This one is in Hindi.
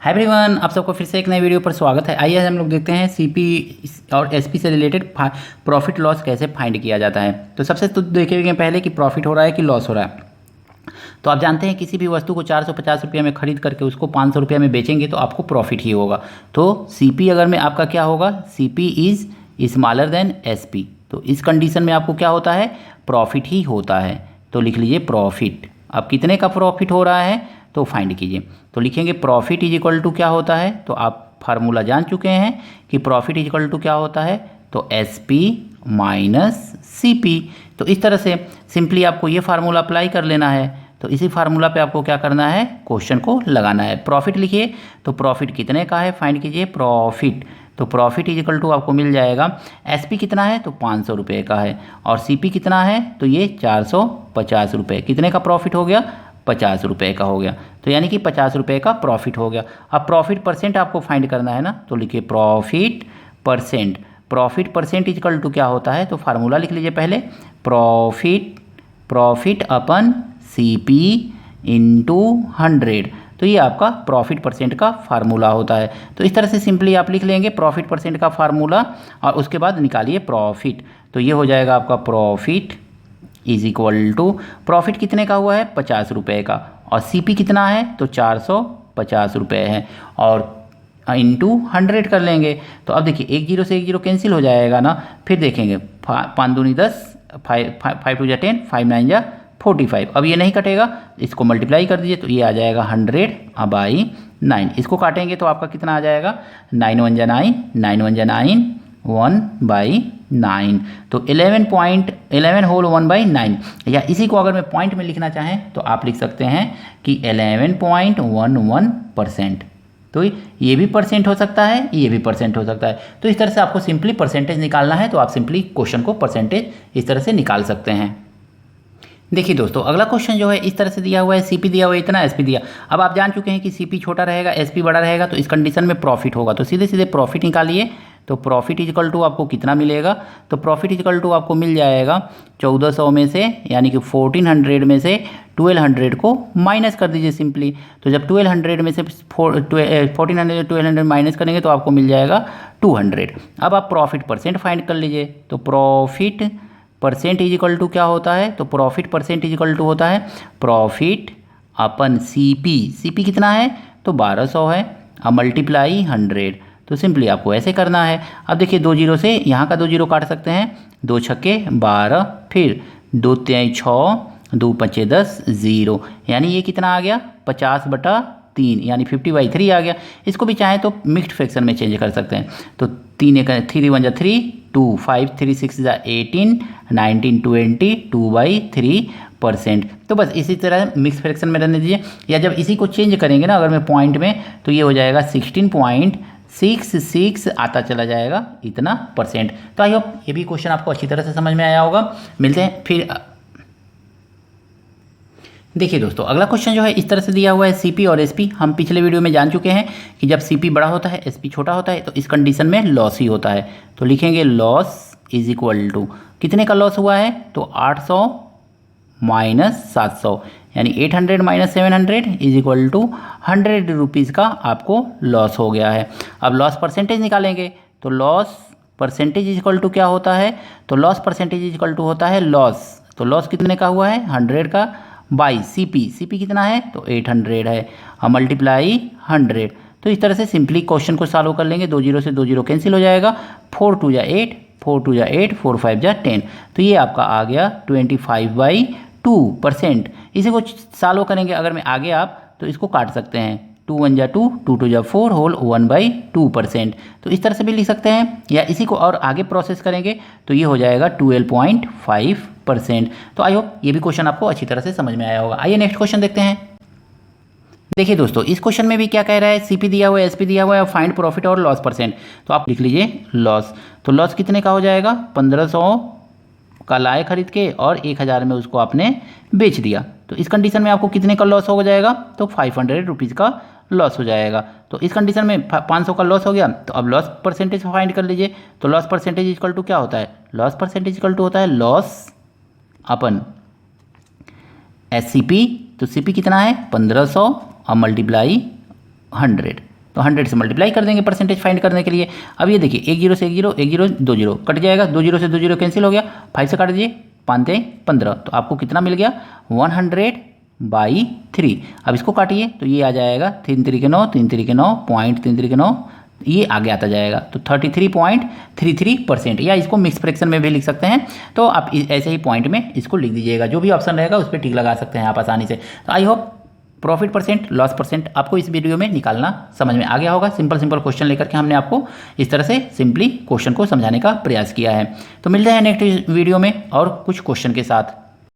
हाय एवरीवन, आप सबको फिर से एक नए वीडियो पर स्वागत है। आइए हम लोग देखते हैं सीपी और एसपी से रिलेटेड प्रॉफिट लॉस कैसे फाइंड किया जाता है। तो सबसे तो देखेंगे पहले कि प्रॉफिट हो रहा है कि लॉस हो रहा है। तो आप जानते हैं किसी भी वस्तु को 450 रुपये में खरीद करके उसको 500 रुपये में बेचेंगे तो आपको प्रॉफिट ही होगा। तो सीपी अगर में आपका क्या होगा, CP is smaller than SP. तो इस कंडीशन में आपको क्या होता है, प्रॉफिट ही होता है। तो लिख लीजिए प्रॉफिट। अब कितने का प्रॉफिट हो रहा है तो फाइंड कीजिए। तो लिखेंगे प्रॉफिट इज इक्वल टू क्या होता है, तो आप फार्मूला जान चुके हैं कि प्रॉफिट इज इक्वल टू क्या होता है, तो S P minus C P. तो इस तरह से सिंपली आपको ये फार्मूला अप्लाई कर लेना है। तो इसी फार्मूला पे आपको क्या करना है, क्वेश्चन को लगाना है। प्रॉफिट लिखिए, तो प्रॉफिट कितने का है फाइंड कीजिए प्रॉफिट। तो प्रॉफिट इज इक्वल टू आपको मिल जाएगा, एस पी कितना है तो 500 रुपये का है, और सी पी कितना है तो ये 450 रुपये। कितने का प्रॉफिट हो गया, 50 रुपये का हो गया। तो यानी कि 50 रुपये का प्रॉफिट हो गया। अब प्रॉफिट परसेंट आपको फाइंड करना है ना, तो लिखिए profit percent. Profit percent equal to क्या होता है, तो फार्मूला लिख लीजिए पहले, profit upon C P into 100। तो ये आपका प्रॉफिट परसेंट का फार्मूला होता है। तो इस तरह से सिंपली आप लिख लेंगे प्रॉफिट परसेंट का फार्मूला, और उसके बाद निकालिए प्रॉफिट। तो ये हो जाएगा आपका profit is equal to, profit कितने का हुआ है 50 रुपये का, और सीपी कितना है तो 450 रुपये है, और इंटू 100 कर लेंगे। तो अब देखिए एक जीरो से एक जीरो कैंसिल हो जाएगा ना। फिर देखेंगे 5 दूनी 10, 5 टू जा 10, 5 9 जा 45। अब ये नहीं कटेगा, इसको मल्टीप्लाई कर दीजिए तो ये आ जाएगा 100 बाई 9। इसको काटेंगे तो आपका कितना आ जाएगा, 9 1 जा 9, 9 1 जा 9, 1/9। तो 11 होल 1/9, या इसी को अगर मैं पॉइंट में लिखना चाहें तो आप लिख सकते हैं कि 11.11%। तो ये भी परसेंट हो सकता है, ये भी परसेंट हो सकता है। तो इस तरह से आपको सिंपली परसेंटेज निकालना है, तो आप सिंपली क्वेश्चन को परसेंटेज इस तरह से निकाल सकते हैं। देखिए दोस्तों, अगला क्वेश्चन जो है इस तरह से दिया हुआ है, सीपी दिया हुआ है इतना, एसपी दिया। अब आप जान चुके हैं कि सीपी छोटा रहेगा, एसपी बड़ा रहेगा, तो इस कंडीशन में प्रॉफिट होगा। तो सीधे सीधे प्रॉफिट निकालिए। तो प्रॉफिट इजकल टू आपको कितना मिलेगा, तो प्रॉफिट इजकल टू आपको मिल जाएगा 1400 में से, यानी कि 1400 में से 1200 को माइनस कर दीजिए सिंपली। तो जब 1200 में से 1400 1200 माइनस करेंगे तो आपको मिल जाएगा 200। अब आप प्रॉफिट परसेंट फाइंड कर लीजिए। तो profit percent is equal to क्या होता है, तो profit percent is equal to होता है प्रॉफिट अपन सीपी। सीपी कितना है तो 1200 है, अब मल्टीप्लाई 100। तो सिंपली आपको ऐसे करना है। अब देखिए 2 जीरो से यहाँ का 2 जीरो काट सकते हैं, 2 छक्के 12, फिर 2 तिहाई 6, 2 पंचे 10, 0, यानी ये कितना आ गया 50/3, यानी 50/3 आ गया। इसको भी चाहे तो मिक्स्ड फ्रैक्शन में चेंज कर सकते हैं। तो 3 1 जा 3, 2 5 3 6 जा 18, 19 20, 2/3%। तो बस इसी तरह मिक्स फ्रैक्शन में रहने दीजिए, या जब इसी को चेंज करेंगे ना अगर मैं पॉइंट में, तो ये हो जाएगा 16.66 आता चला जाएगा इतना परसेंट। तो आई होप ये भी क्वेश्चन आपको अच्छी तरह से समझ में आया होगा। मिलते हैं फिर। देखिए दोस्तों, अगला क्वेश्चन जो है इस तरह से दिया हुआ है, सीपी और एसपी। हम पिछले वीडियो में जान चुके हैं कि जब सीपी बड़ा होता है एसपी छोटा होता है, तो इस कंडीशन में लॉस ही होता है। तो लिखेंगे लॉस इज इक्वल टू, कितने का लॉस हुआ है तो 800 माइनस 700, यानी 800 minus 700 is equal to 100 rupees का आपको लॉस हो गया है। अब लॉस परसेंटेज निकालेंगे। तो loss percentage is equal to क्या होता है, तो loss percentage is equal to होता है लॉस। तो लॉस कितने का हुआ है 100 का, बाई सीपी। सीपी कितना है तो 800 है, हम मल्टीप्लाई 100। तो इस तरह से सिंपली क्वेश्चन को सॉल्व कर लेंगे। 2 जीरो से 2 जीरो कैंसिल हो जाएगा, 4 2 जा 8, 4 2 जा 8, 4 5 जा 10। तो ये आपका आ गया 25/2%। इसी को सॉल्व करेंगे अगर मैं आगे आप, तो इसको काट सकते हैं, 2 1 जा 2, 2 2 जा 4 होल 1/2%। तो इस तरह से भी लिख सकते हैं, या इसी को और आगे प्रोसेस करेंगे तो ये हो जाएगा 12.5%। तो आई होप ये भी क्वेश्चन आपको अच्छी तरह से समझ में आया होगा। आइए नेक्स्ट क्वेश्चन देखते हैं। देखिए दोस्तों, इस क्वेश्चन में भी क्या कह रहा है, सीपी दिया हुआ है, एसपी दिया हुआ है, फाइंड प्रॉफिट और लॉस परसेंट। तो आप लिख लीजिए लॉस। तो लॉस कितने का हो जाएगा, 1500 का लाए खरीद के और 1000 में उसको आपने बेच दिया। तो इस कंडीशन में आपको कितने का लॉस हो जाएगा, तो 500 रुपीज़ का लॉस हो जाएगा। तो इस कंडीशन में 500 का लॉस हो गया। तो अब लॉस परसेंटेज फाइंड कर लीजिए। तो लॉस परसेंटेज इक्वल टू क्या होता है, लॉस परसेंटेज इक्वल टू होता है लॉस अपन एस सी पी। तो सी पी कितना है 1500 और मल्टीप्लाई 100। तो 100 से मल्टीप्लाई कर देंगे परसेंटेज फाइंड करने के लिए। अब ये देखिए, एक जीरो से एक जीरो, एक जीरो 2 जीरो कट जाएगा, 2 जीरो से 2 जीरो कैंसिल हो गया, 5 से काट दीजिए, 5 15, तो आपको कितना मिल गया 100/3। अब इसको काटिए तो ये आ जाएगा 3 3 के 9, 3 3 के 9, पॉइंट 3 3 के 9, ये आगे आता जाएगा, तो 33.33%, या इसको मिक्स फ्रैक्शन में भी लिख सकते हैं। तो आप ऐसे ही पॉइंट में इसको लिख दीजिएगा, जो भी ऑप्शन रहेगा उस पर टिक लगा सकते हैं आप आसानी से। तो I hope profit percent, loss percent आपको इस वीडियो में निकालना समझ में आ गया होगा। सिंपल क्वेश्चन लेकर के हमने आपको इस तरह से सिंपली क्वेश्चन को समझाने का प्रयास किया है। तो मिलते हैं नेक्स्ट वीडियो में और कुछ क्वेश्चन के साथ।